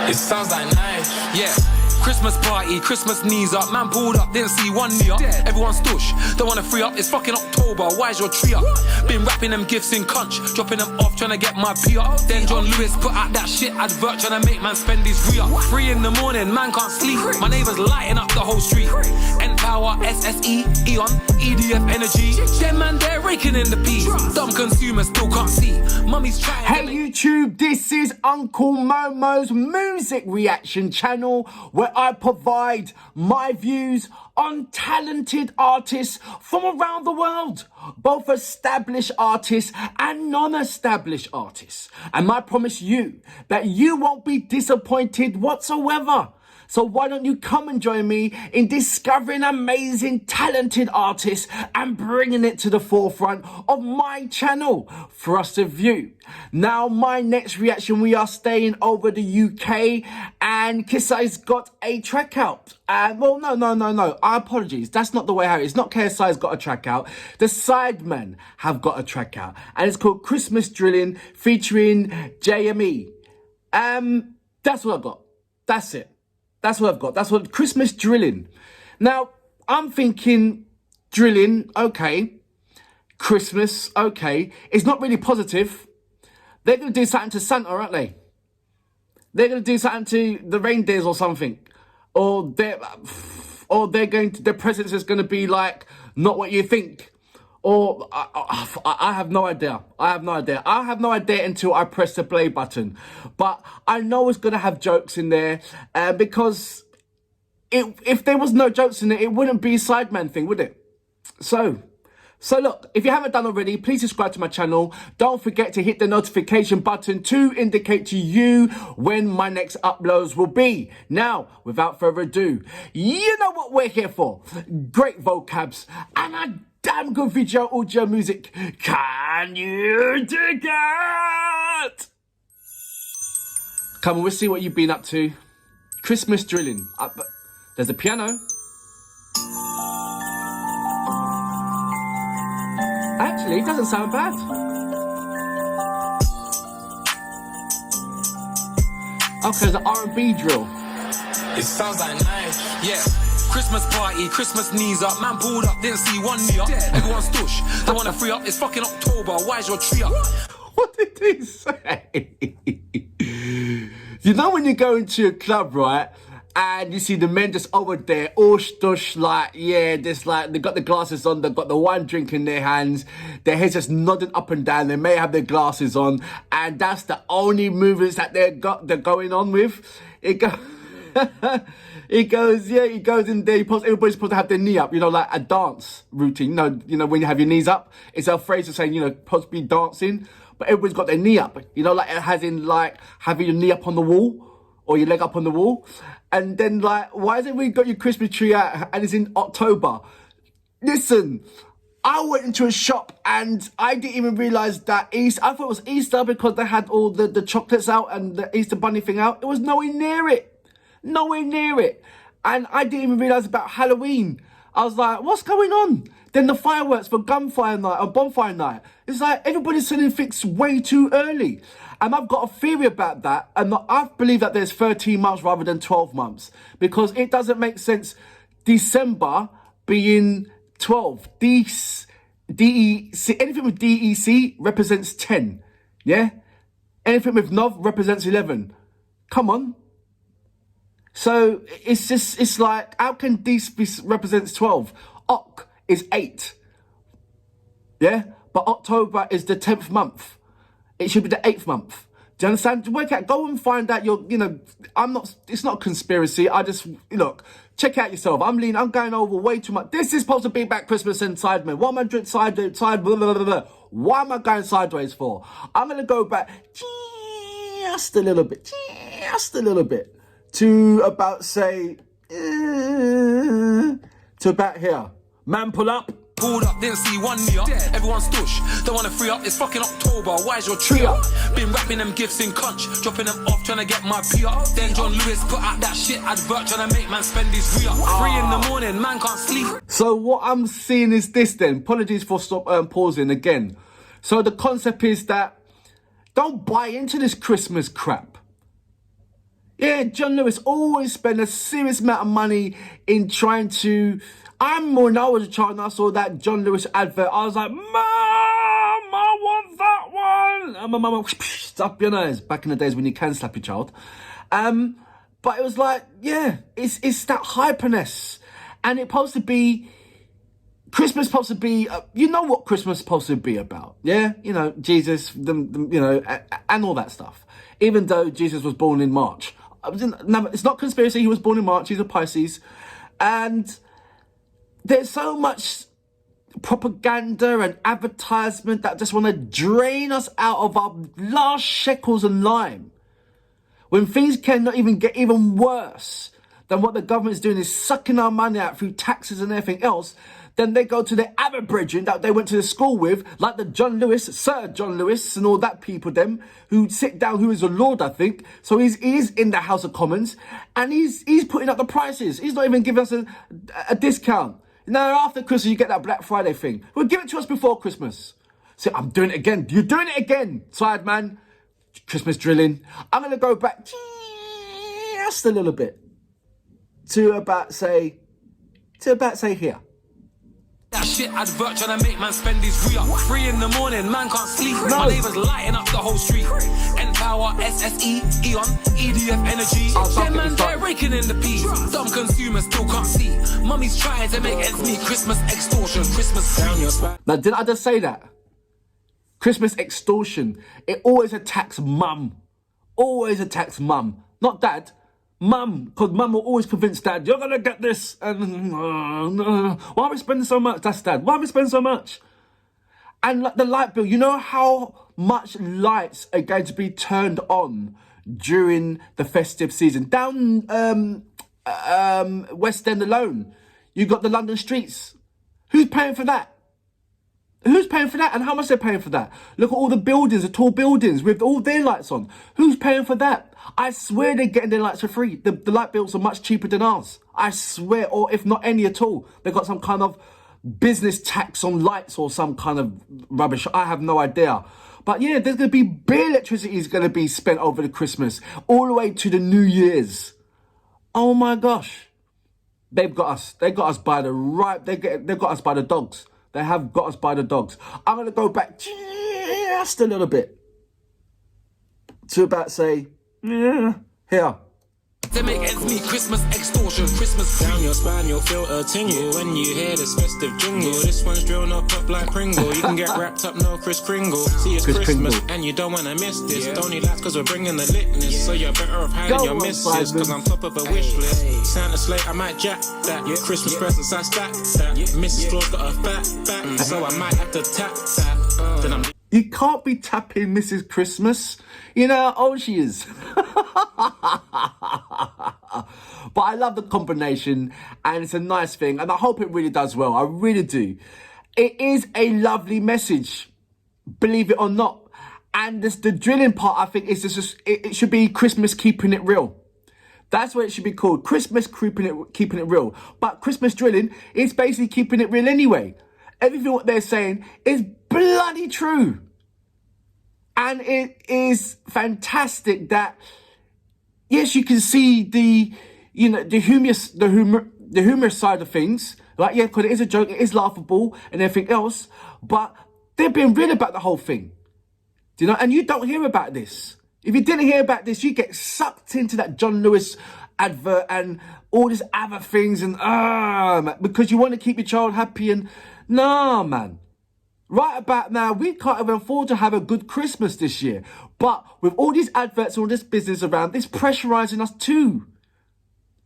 It sounds like nice, yeah. Christmas party, Christmas knees up. Man pulled up, didn't see one knee up. Everyone's tush, don't wanna free up. It's fucking October, why's your tree up? Been wrapping them gifts in conch, dropping them off, trying to get my pee up. Then John Lewis put out that shit advert, trying to make man spend his re-up. 3 in the morning, man can't sleep. My neighbours lighting up the whole street. N-Power, SSE, Eon, EDF Energy. Them man, they're raking in the peas. Dumb consumers still can't see. Mummy's trying. Hey YouTube, this is Uncle Momo's music reaction channel, where I provide my views on talented artists from around the world, both established artists and non-established artists. And I promise you that you won't be disappointed whatsoever. So why don't you come and join me in discovering amazing, talented artists and bringing it to the forefront of my channel for us to view. Now, my next reaction, we are staying over the UK, and KSI's got a track out. Well, no. Apologies. That's not the way how it is. Not KSI's got a track out. The Sidemen have got a track out, and it's called Christmas Drilling featuring JME. That's what I've got. That's it. That's what I've got. That's what Christmas Drilling. Now, I'm thinking drilling, okay. Christmas, okay. It's not really positive. They're going to do something to Santa, aren't they? They're going to do something to the reindeers or something. Or they're going to, their presence is going to be like, not what you think. Or, I have no idea. I have no idea until I press the play button. But I know it's going to have jokes in there. Because if there was no jokes in it wouldn't be a Sidemen thing, would it? So look, if you haven't done already, please subscribe to my channel. Don't forget to hit the notification button to indicate to you when my next uploads will be. Now, without further ado, you know what we're here for. Great vocabs and a damn good video audio music. Can you dig it? Come on, we'll see what you've been up to. Christmas Drilling. There's a piano. Actually, it doesn't sound bad. Okay, there's an R&B drill. It sounds like nice, yeah. Christmas party, Christmas knees up. Man pulled up, didn't see one knee up. Everyone's tush, don't wanna free up. It's fucking October, why's your tree up? What did he say? You know when you go into a club, right? And you see the men just over there, all stush, like, yeah, just like, they got the glasses on, they've got the wine drink in their hands, their heads just nodding up and down, they may have their glasses on, and that's the only movements that they're going on with. He goes in there, everybody's supposed to have their knee up, you know, like a dance routine. You know, when you have your knees up, it's a phrase of saying, you know, supposed to be dancing, but everybody's got their knee up, you know, like, as in, like, having your knee up on the wall, or your leg up on the wall. And then, like, why hasn't we got your Christmas tree out and it's in October? Listen, I went into a shop and I didn't even realise that I thought it was Easter because they had all the chocolates out and the Easter bunny thing out. It was nowhere near it. Nowhere near it. And I didn't even realise about Halloween. I was like, what's going on? Then the fireworks for gunfire night or bonfire night. It's like everybody's selling things way too early. And I've got a theory about that. And I believe that there's 13 months rather than 12 months. Because it doesn't make sense December being 12. DEC, anything with DEC represents 10. Yeah? Anything with Nov represents 11. Come on. So it's like, how can DC represents 12? Oc is 8. Yeah? But October is the 10th month. It should be the 8th month. Do you understand? Work out, go and find out it's not a conspiracy. I just, look, check out yourself. I'm going over way too much. This is supposed to be about Christmas and Sidemen. What am I doing side, blah, blah, blah, blah. Why am I going sideways for? I'm going to go back just a little bit, to about, say, to about here. Man, pull up. Pulled up, didn't see one knee up. Everyone's tush, don't wanna free up. It's fucking October, why's your tree up? Been wrapping them gifts in conch, dropping them off, trying to get my pee up. Then John Lewis put out that shit advert, trying to make man spend his re up. 3 in the morning, man can't sleep. So what I'm seeing is this then. Apologies for pausing again. So the concept is that don't buy into this Christmas crap. Yeah, John Lewis always spent a serious amount of money in trying to... when I was a child and I saw that John Lewis advert, I was like, Mom, I want that one. And my mum went, up your nose. Back in the days when you can slap your child. But it was like, yeah, it's that hyperness. And it's supposed to be... Christmas supposed to be... you know what Christmas is supposed to be about, yeah? You know, Jesus, and all that stuff. Even though Jesus was born in March. It's not conspiracy, he was born in March, he's a Pisces. And there's so much propaganda and advertisement that just want to drain us out of our last shekels and lime. When things cannot even get even worse than what the government is doing, is sucking our money out through taxes and everything else, then they go to the other brethren that they went to the school with, like the John Lewis, Sir John Lewis and all that people, them, who sit down, who is a lord, I think. So he's in the House of Commons, and he's putting up the prices. He's not even giving us a discount. Now, after Christmas, you get that Black Friday thing. Well, give it to us before Christmas. So I'm doing it again. You're doing it again, Sidemen. Christmas drilling. I'm going to go back just a little bit to about say here. That shit advert trying to make man spend his re-up. 3 in the morning, man can't sleep. No. My neighbours lighting up the whole street. N-Power, SSE, Eon, EDF Energy. Yeah, man, they're raking in the peas. Dumb consumers still can't see. Mummy's trying to make ends meet. Christmas extortion, Christmas down your spine. Now, didn't I just say that? Christmas extortion. It always attacks mum. Always attacks mum. Not dad. Mum, because mum will always convince dad, you're going to get this. And why are we spending so much? That's dad. Why are we spending so much? And like the light bill, you know how much lights are going to be turned on during the festive season? Down West End alone, you got the London streets. Who's paying for that? Who's paying for that? And how much they're paying for that? Look at all the buildings, the tall buildings with all their lights on. Who's paying for that? I swear they're getting their lights for free. The light bills are much cheaper than ours. I swear, or if not any at all. They've got some kind of business tax on lights or some kind of rubbish. I have no idea. But yeah, there's going to be bare electricity is going to be spent over the Christmas, all the way to the New Year's. Oh my gosh. They've got us. They got us by the right. They've got us by the dogs. They have got us by the dogs. I'm going to go back just a little bit to about say, here. To make ends meet, Christmas extortion, Christmas down your spine, you'll feel a tingle when you hear this festive jingle. This one's drilled up like Pringle. You can get wrapped up, no Kris Kringle. See, it's Christmas and you don't want to miss this. Yeah. Don't need laugh because we're bringing the litness. So you're better off hiding your misses, because I'm top of a wish list. Santa slate, I might jack that. Christmas presents, I stack that. Mrs. Claus got a fat back, so I might have to tap that. Then I'm... You can't be tapping Mrs. Christmas. You know how old she is. But I love the combination, and it's a nice thing, and I hope it really does well. I really do. It is a lovely message, believe it or not. And the drilling part, I think, is just it should be Christmas keeping it real. That's what it should be called. Christmas keeping it real. But Christmas drilling is basically keeping it real anyway. Everything what they're saying is bloody true. And it is fantastic that, yes, you can see the humorous side of things. Like, yeah, because it is a joke, it is laughable and everything else. But they're being real about the whole thing. Do you know? And you don't hear about this. If you didn't hear about this, you get sucked into that John Lewis advert and all these other things. And, because you want to keep your child happy. And, nah, man. Right about now, we can't even afford to have a good Christmas this year. But with all these adverts and all this business around, it's pressurising us too.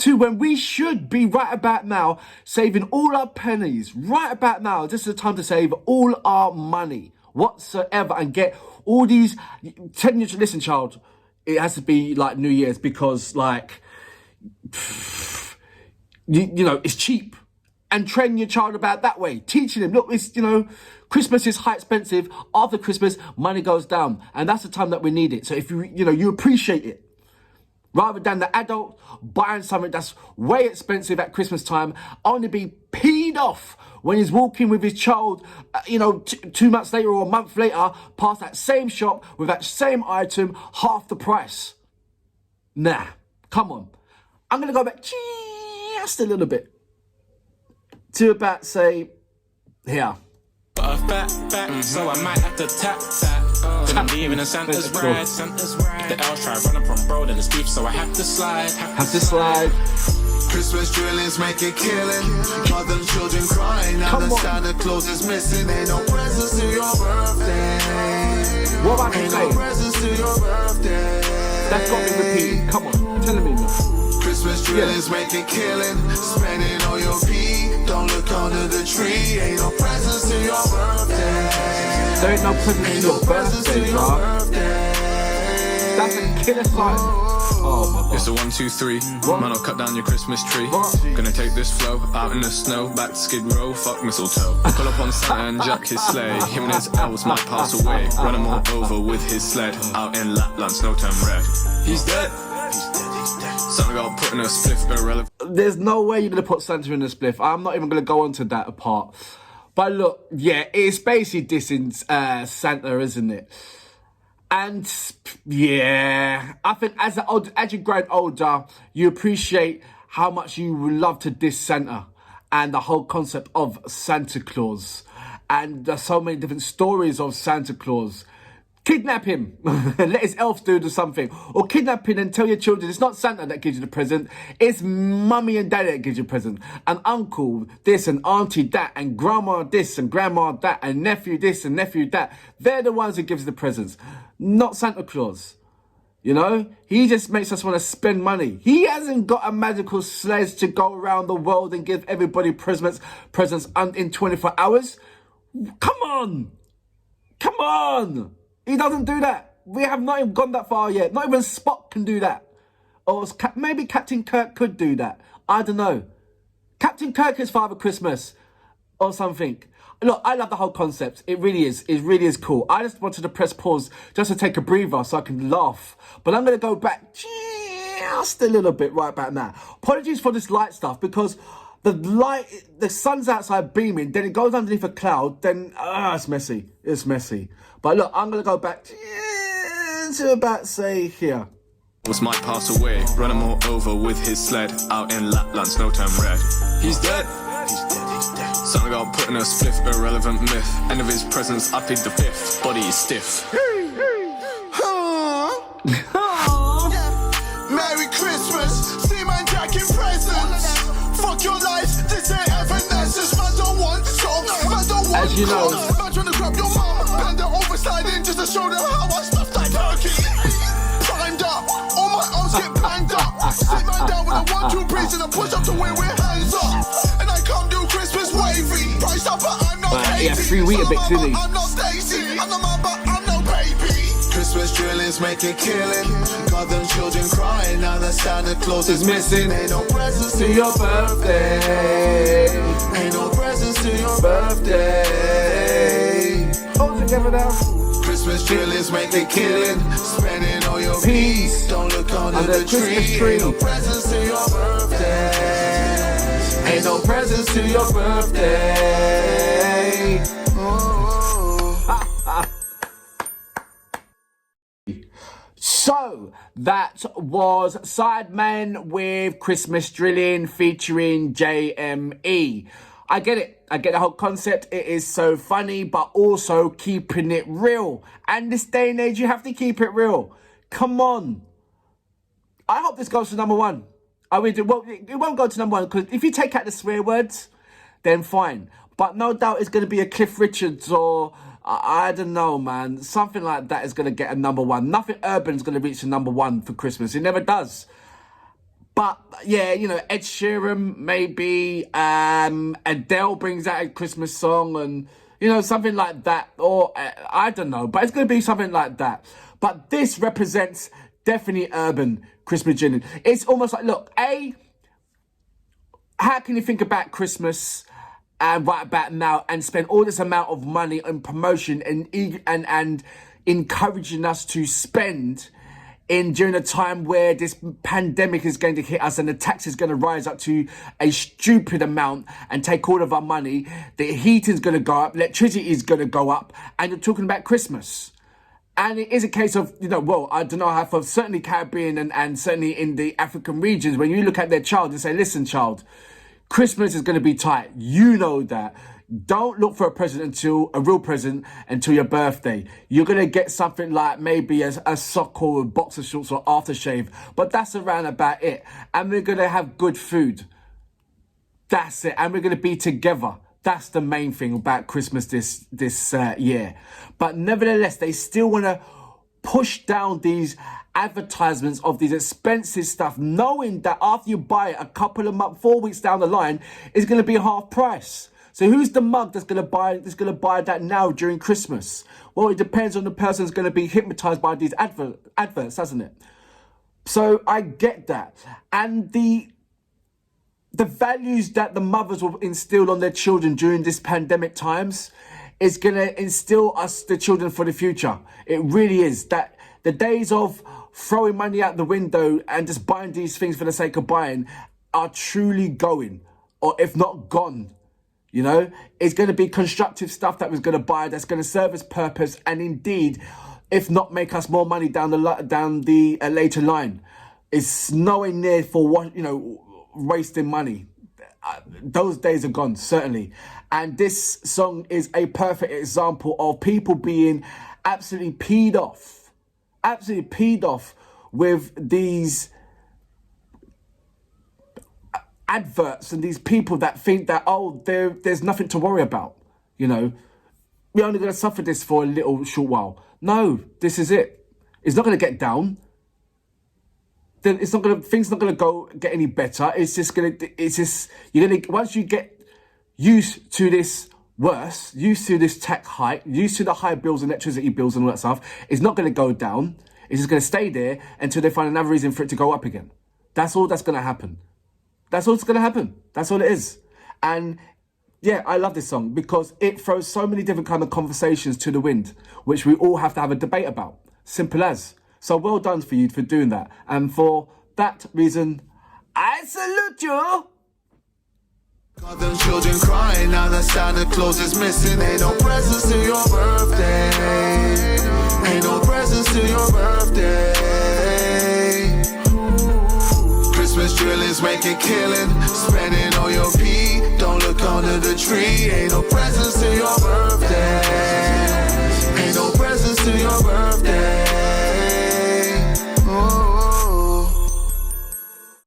When we should be right about now saving all our pennies. Right about now, this is the time to save all our money whatsoever and get all these... Listen, child, it has to be like New Year's because, like, you know, it's cheap. And train your child about that way. Teaching him, look, it's, you know, Christmas is high expensive. After Christmas, money goes down. And that's the time that we need it. So if you appreciate it. Rather than the adult buying something that's way expensive at Christmas time, only be peed off when he's walking with his child, 2 months later or a month later, past that same shop with that same item, half the price. Nah, Come on. I'm going to go back just a little bit to about, say, here. A fat back, so I might have to tap that. Then I'm leaving in Santa's ride. If the L's try run up on bro, then it's beef, so I have to slide. Christmas drillings make it killing. All them children crying. Now the Santa Claus is missing. Ain't no presents to your birthday. What am I Ain't saying? no presents to your birthday. That's got me repeating. Come on, telling me now. Christmas drillings make it killing. Spending on your pee. Don't look under the tree. Ain't no presents to your birthday. There ain't no presents to your birthday, bro. That's a killer sign. Oh my God. It's a 1, 2, 3. Man, I'll cut down your Christmas tree. Gonna take this flow out in the snow, back to Skid Row, fuck mistletoe. Pull up on Santa and jack his sleigh. Him and his elves might pass away. Run him all over with his sled. Out in Lapland, snow turn red. He's dead. Santa got put in a spliff, irrelevant. There's no way you're gonna put Santa in a spliff. I'm not even gonna go on to that part. But look, yeah, it's basically dissing Santa, isn't it? And yeah, I think as you grow older, you appreciate how much you would love to diss Santa and the whole concept of Santa Claus. And there's so many different stories of Santa Claus. Kidnap him, let his elves do something. Or kidnap him and tell your children it's not Santa that gives you the present, it's mummy and daddy that gives you the present. And uncle this and auntie that and grandma this and grandma that and nephew this and nephew that. They're the ones who gives the presents, not Santa Claus. You know, he just makes us want to spend money. He hasn't got a magical sledge to go around the world and give everybody presents in 24 hours. Come on. He doesn't do that. We have not even gone that far yet. Not even Spock can do that. Or maybe Captain Kirk could do that. I don't know. Captain Kirk is Father Christmas or something. Look, I love the whole concept. It really is. It really is cool. I just wanted to press pause just to take a breather so I can laugh. But I'm going to go back just a little bit right back now. Apologies for this light stuff because the sun's outside beaming, then it goes underneath a cloud, then it's messy. It's messy. But look, I'm going to go back to about, say, here. Might pass away, run him all over with his sled. Out in Lapland, snow turn red. He's dead. Santa got put in a spliff, irrelevant myth. End of his presence, I plead the fifth. Body is stiff. Merry Christmas, see my jacking presents. Fuck your life, this ain't evanescence. Man don't want songs, man don't want as you know, man trying to grab your mum, bend her over, slide in just to show them how I stuffed that turkey. Primed up, all my arms get banged up. Sit man down with a 1-2 breeze and a push up to where we're hands up. And I can't do Christmas wavy. Priced up, but I'm not yeah, 3 week a bit silly. I'm not Stacy, I'm not man, but I'm no baby. Christmas drillings make it killing. Got them children crying now that Santa Claus is missing. Ain't no presents to your birthday. Ain't no presents to your birthday. All together now. Christmas drillings make it killing. Spending all your peace. Don't look under the tree. Ain't no presents to your birthday. Ain't no presents to your birthday. So, that was Sidemen with Christmas Drilling featuring JME. I get it. I get the whole concept. It is so funny, but also keeping it real. And this day and age, you have to keep it real. Come on. I hope this goes to number 1. Well, it won't go to number 1 because if you take out the swear words, then fine. But no doubt it's going to be a Cliff Richards or I don't know, man. Something like that is going to get a number 1. Nothing urban is going to reach a number 1 for Christmas. It never does. But yeah, you know, Ed Sheeran, maybe Adele brings out a Christmas song and, you know, something like that. Or I don't know, but it's going to be something like that. But this represents definitely urban Christmas drilling. It's almost like, look, how can you think about Christmas right about now and spend all this amount of money on promotion and encouraging us to spend during a time where this pandemic is going to hit us and the tax is going to rise up to a stupid amount and take all of our money. The heating's going to go up, electricity is going to go up, and you're talking about Christmas. And it is a case of, well, I don't know how for certainly Caribbean and certainly in the African regions, when you look at their child and say, listen, child, Christmas is going to be tight. You know that. Don't look for a real present until your birthday. You're going to get something like maybe a sock or a box of shorts or aftershave, but that's around about it. And we're going to have good food. That's it. And we're going to be together. That's the main thing about Christmas this year. But nevertheless, they still want to push down these advertisements of these expensive stuff, knowing that after you buy it, a couple of months, 4 weeks down the line, it's going to be half price. So who's the mug that's going to buy that now during Christmas? Well, it depends on the person who's going to be hypnotized by these adverts, doesn't it? So I get that. And the values that the mothers will instill on their children during this pandemic times is going to instill us, the children, for the future. It really is. That the days of throwing money out the window and just buying these things for the sake of buying are truly going, or if not gone. It's going to be constructive stuff that we're going to buy that's going to serve its purpose, and indeed, if not make us more money down the later line. It's nowhere near for what, wasting money. Those days are gone, certainly. And this song is a perfect example of people being absolutely peed off with these adverts and these people that think that, there's nothing to worry about. We're only going to suffer this for a little short while. No, this is it. It's not going to get down. Then things not going to get any better. You're going to, once you get used to this worse, used to this tech hike, used to the high bills, electricity bills and all that stuff, it's not going to go down. It's just going to stay there until they find another reason for it to go up again. That's all that's going to happen. That's all that's going to happen. That's all it is. And yeah, I love this song because it throws so many different kind of conversations to the wind, which we all have to have a debate about. Simple as. So well done for you for doing that. And for that reason, I salute you. Got them children crying now that Santa Claus is missing. Ain't no presents to your birthday. Ain't no presents to your birthday. Christmas drill is making killing, spending all your pee. Don't look under the tree. Ain't no presents to your birthday.